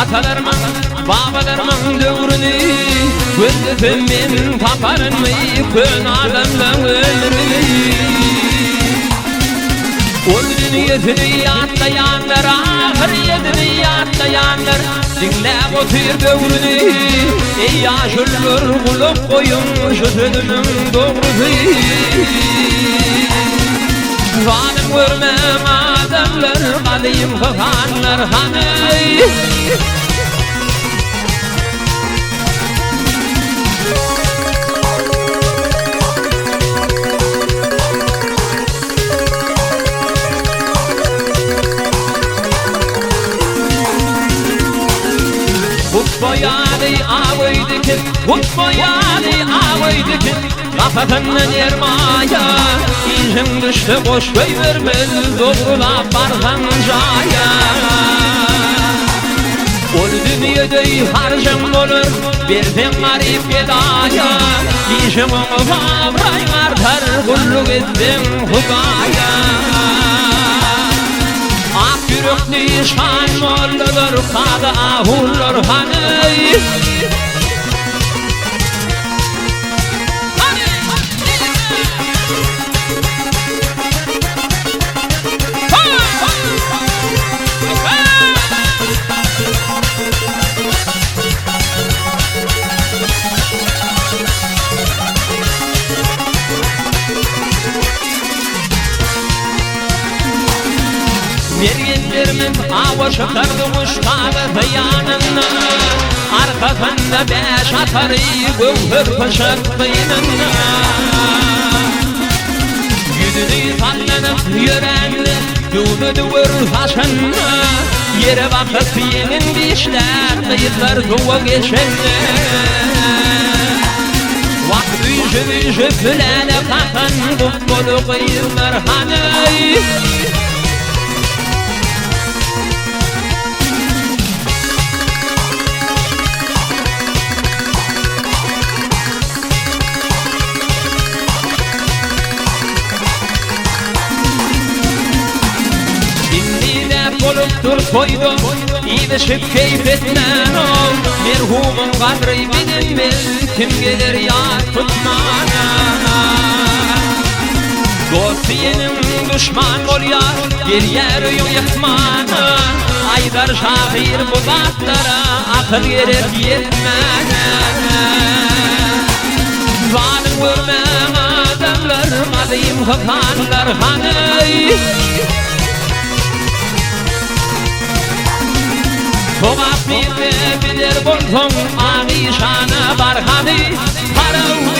Atalarımın, babalarımın dövrünü Gözledim men taparın mı kön adamdan ömrünü Ol dünyasını atlayanlar ahir yedini atlayanlar Dinlep otur dövrünü Ey yaşlılar kulak koyun şu sözünün doğrusu Zalim görmem adamlar kalayım kakanlar haney Hutboyani avaydikin, hutboyani avaydikin Kafatanın yermaya, İzin düştü boş vermez Doğrulap barhan jaya Ol dünyada harcım olur, birden garip yedaya İzin onu vavrayın artar, kulluk ettim hukaya Ak yürekli şan olurlar, kada ahullar haney Mergenlerimin avaşı kardırmış kağıdı yanına Arkasında beş atarı gövhür pışıttığınına Yüzünü sallanıp yürenli Dûdü duvur taşınna Yere bakıp yenin dişler Kıyıtlar tuva geçenle Vakti yüzü fülene kakın Kukkolu kıyıtlar haney Olup koydu, İyleşip keyfetmen ol Merhumun kadri bilinmez Kim gelir yar tutmana Dost yenim düşman ol yar Bir yer yıkmana Aydar şahir bu zatlara Akıl gerek yetmene Zalim görmem adamlar Madıyım kakanlar haney Toğap bilir bulsun ağişana barhani Harım